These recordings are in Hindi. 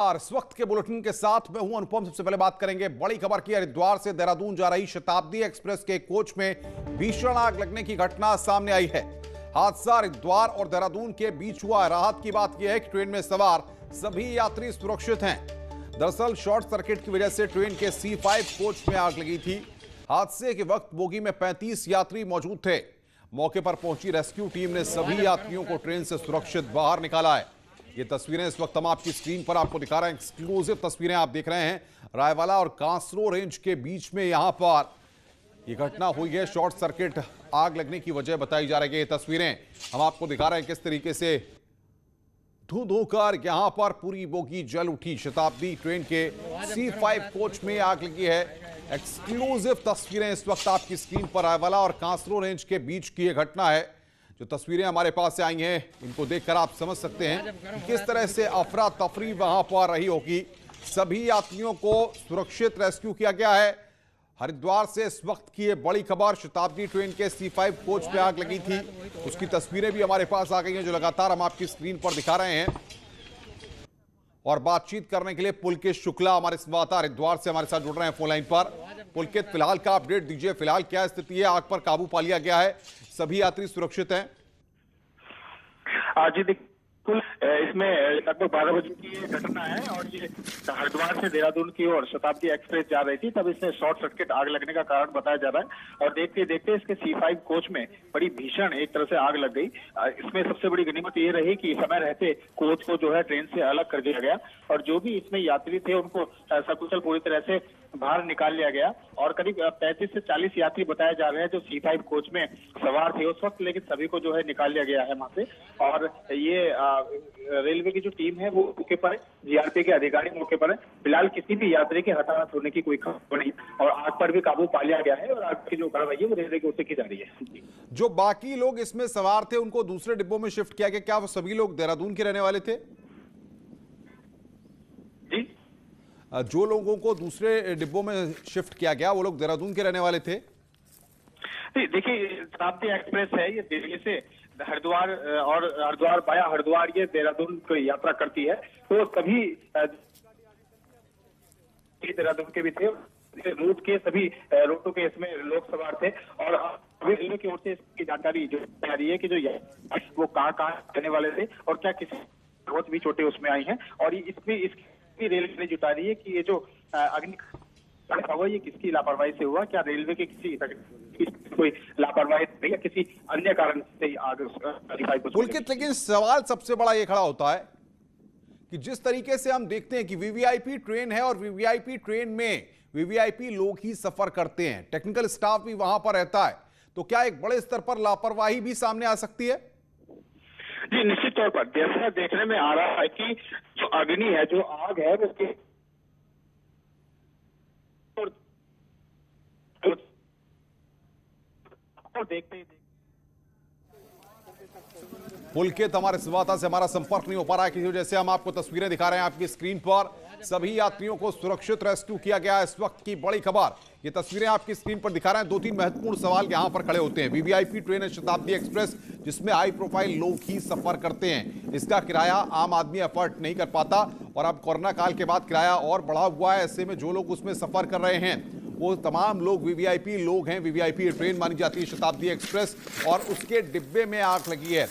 और इस वक्त के बुलेटिन के साथ मैं हूं अनुपम। सबसे पहले बात करेंगे बड़ी खबर की। हरिद्वार से देहरादून जा रही शताब्दी एक्सप्रेस के कोच में भीषण आग लगने की घटना सामने आई है। हादसा हरिद्वार और देहरादून के बीच हुआ। राहत की बात यह है कि ट्रेन में सवार सभी यात्री सुरक्षित हैं। दरअसल शॉर्ट सर्किट की वजह से ट्रेन के C5 कोच में आग लगी थी। हादसे के वक्त बोगी में 35 यात्री मौजूद थे। मौके पर पहुंची रेस्क्यू टीम ने सभी यात्रियों को ट्रेन से सुरक्षित बाहर निकाला है। ये तस्वीरें इस वक्त हम आपकी स्क्रीन पर आपको दिखा रहे हैं। एक्सक्लूसिव तस्वीरें आप देख रहे हैं। रायवाला और कांसरो रेंज के बीच में यहां पर यह घटना हुई है। शॉर्ट सर्किट आग लगने की वजह बताई जा रही है। ये तस्वीरें हम आपको दिखा रहे हैं किस तरीके से धू कर यहां पर पूरी बोगी जल उठी। शताब्दी ट्रेन के C5 कोच में आग लगी है। एक्सक्लूसिव तस्वीरें इस वक्त आपकी स्क्रीन पर रायवाला और कांसरो रेंज के बीच की यह घटना है। जो तस्वीरें हमारे पास से आई हैं, इनको देखकर आप समझ सकते हैं कि किस तरह से अफरा तफरी वहां पर रही होगी। सभी यात्रियों को सुरक्षित रेस्क्यू किया गया है। हरिद्वार से इस वक्त की ये बड़ी खबर। शताब्दी ट्रेन के C5 कोच पे आग लगी थी, उसकी तस्वीरें भी हमारे पास आ गई हैं, जो लगातार हम आपकी स्क्रीन पर दिखा रहे हैं। और बातचीत करने के लिए पुलकित शुक्ला हमारे संवाददाता हरिद्वार से हमारे साथ जुड़ रहे हैं फोन लाइन पर। पुलकित, फिलहाल का अपडेट दीजिए। फिलहाल क्या स्थिति है? आग पर काबू पा लिया गया है, सभी यात्री सुरक्षित हैं? जी बिल्कुल, इसमें लगभग 12 बजे की ये घटना है और ये हरिद्वार से देहरादून की ओर शताब्दी एक्सप्रेस जा रही थी, तब इसमें शॉर्ट सर्किट आग लगने का कारण बताया जा रहा है। और देखते देखते इसके C5 कोच में बड़ी भीषण एक तरह से आग लग गई। इसमें सबसे बड़ी गनीमत ये रही कि समय रहते कोच को जो है ट्रेन से अलग कर दिया गया और जो भी इसमें यात्री थे उनको सकुशल पूरी तरह से बाहर निकाल लिया गया। और करीब 35 से 40 यात्री बताए जा रहे हैं जो C5 कोच में सवार थे उस वक्त, लेकिन सभी को जो है निकाल लिया गया है वहां से। और ये रेलवे की जो टीम है वो मौके पर है, GRP के अधिकारी मौके पर है। फिलहाल किसी भी यात्री के हताहत होने की कोई खबर नहीं और आग पर भी काबू पा लिया गया है और आग की जो कार्रवाई है वो रेलवे की ओर से की जा रही है। जो बाकी लोग इसमें सवार थे उनको दूसरे डिब्बों में शिफ्ट किया गया, क्या वो सभी लोग देहरादून के रहने वाले थे? जी, जो लोगों को दूसरे डिब्बों में शिफ्ट किया गया वो लोग देहरादून के रहने वाले थे? देखिए, शताब्दी एक्सप्रेस है, ये दिल्ली से हरिद्वार और हरिद्वार बाया हरिद्वार ये देहरादून को यात्रा करती है। तो सभी देहरादून के भी थे, रूट के सभी रूटों के इसमें लोग सवार थे। और रेलवे की ओर से इसकी जानकारी जो आ रही है कि जो वो कहाँ रहने वाले थे और क्या किसी बहुत भी चोटें उसमें आई हैं। और इसमें इसकी रेलवे जुटा रही है कि ये जो अग्निकांड हुआ ये किसकी लापरवाही से हुआ, क्या रेलवे के किसी कोई लापरवाही या किसी अन्य कारण से आग। पुलकित, लेकिन सवाल सबसे बड़ा ये खड़ा होता है कि जिस तरीके से हम देखते हैं कि VVIP ट्रेन है और VVIP ट्रेन में VVIP लोग ही सफर करते हैं, टेक्निकल स्टाफ भी वहां पर रहता है, तो क्या एक बड़े स्तर पर लापरवाही भी सामने आ सकती है? जी निश्चित तौर पर जैसा देखने में आ रहा है कि जो अग्नि है, जो आग है उसके देखते पुलकित, हमारे संवाददाता से हमारा संपर्क नहीं हो पा रहा है कि जैसे हम आपको तस्वीरें दिखा रहे हैं आपकी स्क्रीन पर, सभी यात्रियों को सुरक्षित रेस्क्यू किया गया है। इस वक्त की बड़ी खबर, ये तस्वीरें आपकी स्क्रीन पर दिखा रहे हैं। 2-3 महत्वपूर्ण सवाल यहां पर खड़े होते हैं। VVIP ट्रेन है शताब्दी एक्सप्रेस, जिसमें हाई प्रोफाइल लोग ही सफर करते हैं। इसका किराया आम आदमी अफोर्ड नहीं कर पाता और अब कोरोना काल के बाद किराया और बढ़ा हुआ है। ऐसे में जो लोग उसमें सफर कर रहे हैं वो तमाम लोग VVIP लोग हैं। VVIP ट्रेन मानी जाती है शताब्दी एक्सप्रेस और उसके डिब्बे में आग लगी है।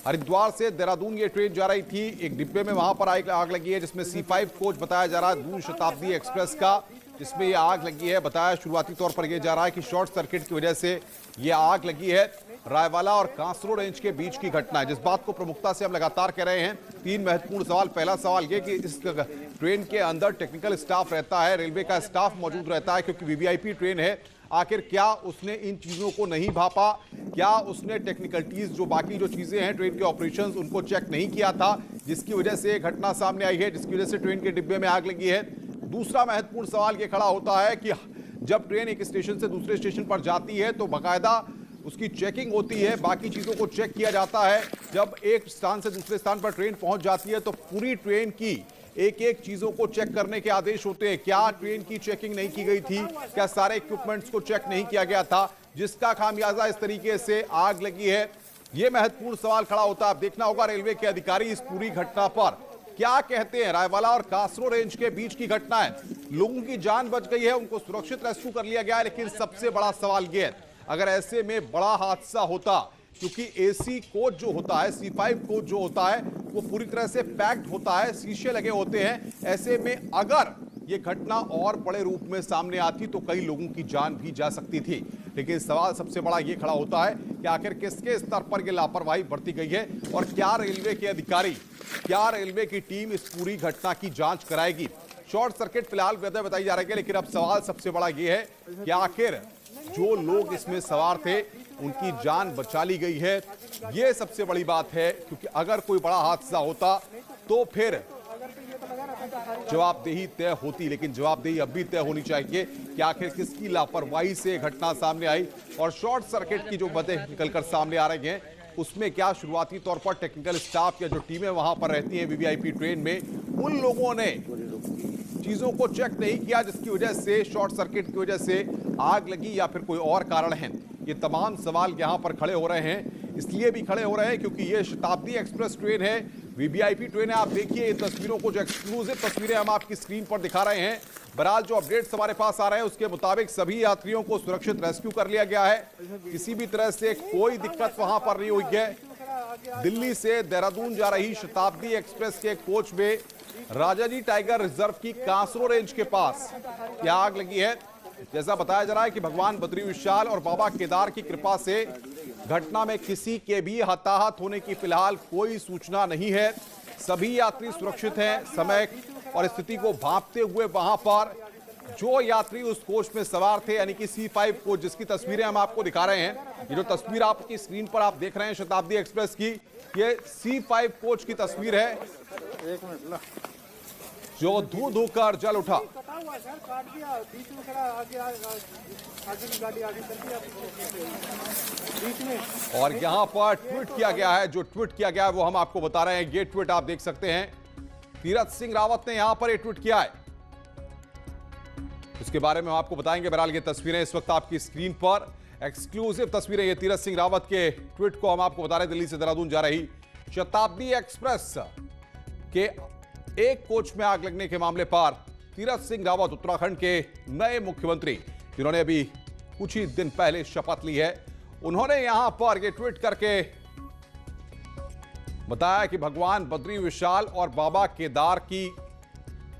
हरिद्वार से देहरादून ये ट्रेन जा रही थी, एक डिब्बे में वहां पर आग लगी है, जिसमें C5 कोच बताया जा रहा है दून शताब्दी एक्सप्रेस का, जिसमें ये आग लगी है। बताया शुरुआती तौर पर यह जा रहा है कि शॉर्ट सर्किट की वजह से ये आग लगी है। रायवाला और कांसरो रेंज के बीच की घटना है, जिस बात को प्रमुखता से हम लगातार कह रहे हैं। 3 महत्वपूर्ण सवाल। पहला सवाल ये कि इस ट्रेन के अंदर टेक्निकल स्टाफ रहता है, रेलवे का स्टाफ मौजूद रहता है, क्योंकि VVIP ट्रेन है। आखिर क्या उसने इन चीजों को नहीं भापा? क्या उसने टेक्निकलिटीज जो बाकी जो चीजें हैं ट्रेन के ऑपरेशंस उनको चेक नहीं किया था, जिसकी वजह से घटना सामने आई है, जिसकी वजह से ट्रेन के डिब्बे में आग लगी है? दूसरा महत्वपूर्ण सवाल ये खड़ा होता है कि जब ट्रेन एक स्टेशन से दूसरे स्टेशन पर जाती है तो बाकायदा उसकी चेकिंग होती है, बाकी चीजों को चेक किया जाता है। जब एक स्थान से दूसरे स्थान पर ट्रेन पहुंच जाती है तो पूरी ट्रेन की एक एक चीजों को चेक करने के आदेश होते हैं। क्या ट्रेन की चेकिंग नहीं की गई थी? क्या सारे इक्विपमेंट्स को चेक नहीं किया गया था, जिसका खामियाजा इस तरीके से आग लगी है? यह महत्वपूर्ण सवाल खड़ा होता है। अब देखना होगा रेलवे के अधिकारी इस पूरी घटना पर क्या कहते हैं। रायवाला और कासरो रेंज के बीच की घटना है, लोगों की जान बच गई है, उनको सुरक्षित रेस्क्यू कर लिया गया है, लेकिन सबसे बड़ा सवाल यह है अगर ऐसे में बड़ा हादसा होता, क्योंकि एसी कोच जो होता है, C5 कोच जो होता है वो पूरी तरह से पैक्ड होता है, शीशे लगे होते हैं, ऐसे में अगर ये घटना और बड़े रूप में सामने आती तो कई लोगों की जान भी जा सकती थी। लेकिन सवाल सबसे बड़ा ये खड़ा होता है कि आखिर किसके स्तर पर ये लापरवाही बरती गई है और क्या रेलवे के अधिकारी, क्या रेलवे की टीम इस पूरी घटना की जांच कराएगी। शॉर्ट सर्किट फिलहाल वजह बताई जा रही है, लेकिन अब सवाल सबसे बड़ा ये है कि आखिर जो लोग इसमें सवार थे उनकी जान बचा ली गई है, ये सबसे बड़ी बात है। क्योंकि अगर कोई बड़ा हादसा होता तो फिर जवाबदेही तय होती, लेकिन जवाबदेही अब भी तय होनी चाहिए कि आखिर किसकी लापरवाही से घटना सामने आई। और शॉर्ट सर्किट की जो बातें निकलकर सामने आ रही हैं उसमें क्या शुरुआती तौर पर टेक्निकल स्टाफ या जो टीमें वहां पर रहती हैं वीवीआईपी ट्रेन में, उन लोगों ने चीजों को चेक नहीं किया जिसकी वजह से शॉर्ट सर्किट की वजह से आग लगी या फिर कोई और कारण है। ये तमाम सवाल यहां पर खड़े हो रहे हैं, इसलिए भी खड़े हो रहे हैं क्योंकि ये शताब्दी एक्सप्रेस ट्रेन है, वीवीआईपी ट्रेन है। आप देखिए इन तस्वीरों को, जो एक्सक्लूसिव तस्वीरें हम आपकी स्क्रीन पर दिखा रहे हैं। बहरहाल जो अपडेट्स हमारे पास आ रहे हैं उसके मुताबिक सभी यात्रियों को सुरक्षित रेस्क्यू कर लिया गया है, किसी भी तरह से कोई दिक्कत वहां पर नहीं हुई है। दिल्ली से देहरादून जा रही शताब्दी एक्सप्रेस के कोच में राजाजी टाइगर रिजर्व की कांसरो रेंज के पास यह आग लगी है। जैसा बताया जा रहा है कि भगवान बद्री विशाल और बाबा केदार की कृपा से घटना में किसी के भी हताहत होने की फिलहाल कोई सूचना नहीं है। सभी यात्री सुरक्षित हैं। समय और स्थिति को भांपते हुए वहां पर जो यात्री उस कोच में सवार थे, यानी कि C5 कोच, जिसकी तस्वीरें हम आपको दिखा रहे हैं, ये जो तस्वीर आपकी स्क्रीन पर आप देख रहे हैं शताब्दी एक्सप्रेस की, ये C5 कोच की तस्वीर है जो धू धू कर जल उठा। और यहां पर ट्वीट किया गया है, जो ट्वीट किया गया है वो हम आपको बता रहे हैं। ये ट्वीट आप देख सकते हैं, तीरथ सिंह रावत ने यहां पर ये ट्वीट किया है, उसके बारे में हम आपको बताएंगे। बहरहाल ये तस्वीरें इस वक्त आपकी स्क्रीन पर, एक्सक्लूसिव तस्वीरें, ये तीरथ सिंह रावत के ट्वीट को हम आपको बता रहे हैं। दिल्ली से देहरादून जा रही शताब्दी एक्सप्रेस के एक कोच में आग लगने के मामले पर तीरथ सिंह रावत, उत्तराखंड के नए मुख्यमंत्री, जिन्होंने अभी कुछ ही दिन पहले शपथ ली है, उन्होंने यहां पर यह ट्वीट करके बताया कि भगवान बद्री विशाल और बाबा केदार की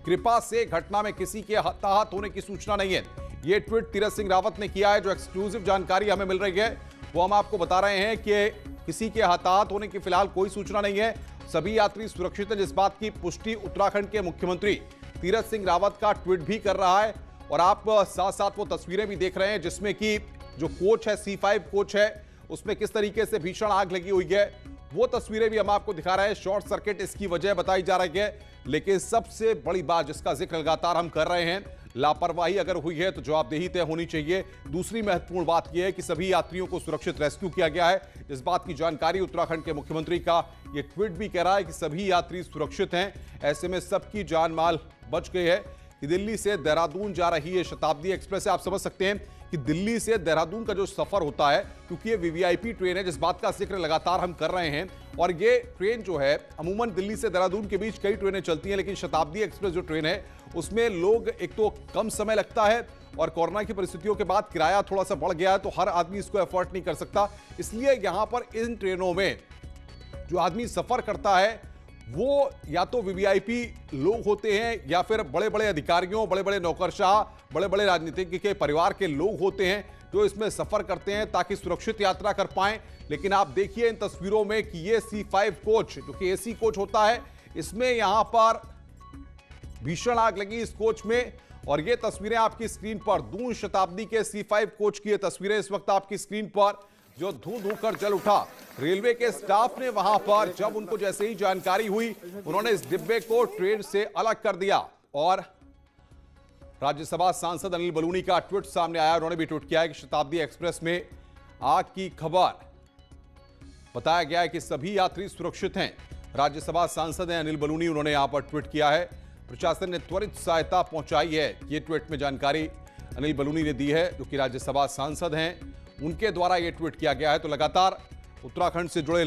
कृपा से घटना में किसी के हताहत होने की सूचना नहीं है। यह ट्वीट तीरथ सिंह रावत ने किया है। जो एक्सक्लूसिव जानकारी हमें मिल रही है वो हम आपको बता रहे हैं कि किसी के हताहत होने की फिलहाल कोई सूचना नहीं है, सभी यात्री सुरक्षित हैं, जिस बात की पुष्टि उत्तराखंड के मुख्यमंत्री तीरथ सिंह रावत का ट्वीट भी कर रहा है। और आप साथ साथ वो तस्वीरें भी देख रहे हैं जिसमें कि जो कोच है, C5 कोच है, उसमें किस तरीके से भीषण आग लगी हुई है, वो तस्वीरें भी हम आपको दिखा रहे हैं। शॉर्ट सर्किट इसकी वजह बताई जा रही है, लेकिन सबसे बड़ी बात जिसका जिक्र लगातार हम कर रहे हैं, लापरवाही अगर हुई है तो जवाबदेही तय होनी चाहिए। दूसरी महत्वपूर्ण बात यह है कि सभी यात्रियों को सुरक्षित रेस्क्यू किया गया है। इस बात की जानकारी उत्तराखंड के मुख्यमंत्री का यह ट्वीट भी कह रहा है कि सभी यात्री सुरक्षित हैं। ऐसे में सबकी जान माल बच गई है। कि दिल्ली से देहरादून जा रही है शताब्दी एक्सप्रेस है, आप समझ सकते हैं कि दिल्ली से देहरादून का जो सफर होता है, क्योंकि ये वीवीआईपी ट्रेन है, जिस बात का जिक्र लगातार हम कर रहे हैं, और ये ट्रेन जो है अमूमन दिल्ली से देहरादून के बीच कई ट्रेनें चलती हैं, लेकिन शताब्दी एक्सप्रेस जो ट्रेन है उसमें लोग, एक तो कम समय लगता है और कोरोना की परिस्थितियों के बाद किराया थोड़ा सा बढ़ गया है, तो हर आदमी इसको एफोर्ड नहीं कर सकता। इसलिए यहां पर इन ट्रेनों में जो आदमी सफर करता है वो या तो वीवीआईपी लोग होते हैं या फिर बड़े बड़े अधिकारियों, बड़े बड़े नौकरशाह, बड़े बड़े राजनीतिज्ञ के परिवार के लोग होते हैं जो इसमें सफर करते हैं ताकि सुरक्षित यात्रा कर पाएं। लेकिन आप देखिए इन तस्वीरों में कि ये C5 कोच, जो कि एसी कोच होता है, इसमें यहां पर भीषण आग लगी इस कोच में। और ये तस्वीरें आपकी स्क्रीन पर, दून शताब्दी के C5 कोच की ये तस्वीरें इस वक्त आपकी स्क्रीन पर, जो धू धू कर जल उठा। रेलवे के स्टाफ ने वहां पर जब उनको जैसे ही जानकारी हुई, उन्होंने इस डिब्बे को ट्रेन से अलग कर दिया। और राज्यसभा सांसद अनिल बलूनी का ट्वीट सामने आया, उन्होंने भी ट्वीट किया है कि शताब्दी एक्सप्रेस में आग की खबर, बताया गया है कि सभी यात्री सुरक्षित हैं। राज्यसभा सांसद हैं अनिल बलूनी, उन्होंने यहां पर ट्वीट किया है, प्रशासन ने त्वरित सहायता पहुंचाई है। ये ट्वीट में जानकारी अनिल बलूनी ने दी है, जो कि राज्यसभा सांसद हैं, उनके द्वारा यह ट्वीट किया गया है। तो लगातार उत्तराखंड से जुड़े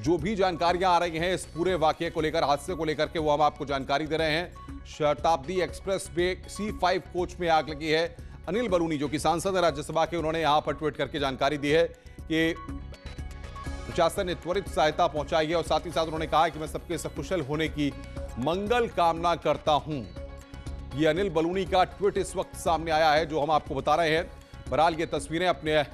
जो भी जानकारियां आ रही हैं इस पूरे वाकये को लेकर, हादसे को लेकर के, वो हम आपको जानकारी दे रहे हैं। शताब्दी एक्सप्रेस में C5 कोच में आग लगी है। अनिल बलूनी जो कि सांसद है राज्यसभा के, उन्होंने यहां पर ट्वीट करके जानकारी दी है कि प्रशासन ने त्वरित सहायता पहुंचाई है और साथ ही साथ उन्होंने कहा कि मैं सबके सकुशल होने की मंगल कामना करता हूं। ये अनिल बलूनी का ट्वीट इस वक्त सामने आया है जो हम आपको बता रहे हैं। बहरहाल ये तस्वीरें अपने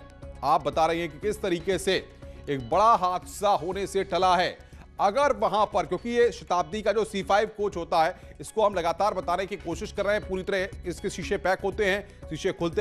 आप बता रही हैं कि किस तरीके से एक बड़ा हादसा होने से टला है। अगर वहां पर, क्योंकि ये शताब्दी का जो C5 कोच होता है, इसको हम लगातार बताने की कोशिश कर रहे हैं, पूरी तरह इसके शीशे पैक होते हैं, शीशे खुलते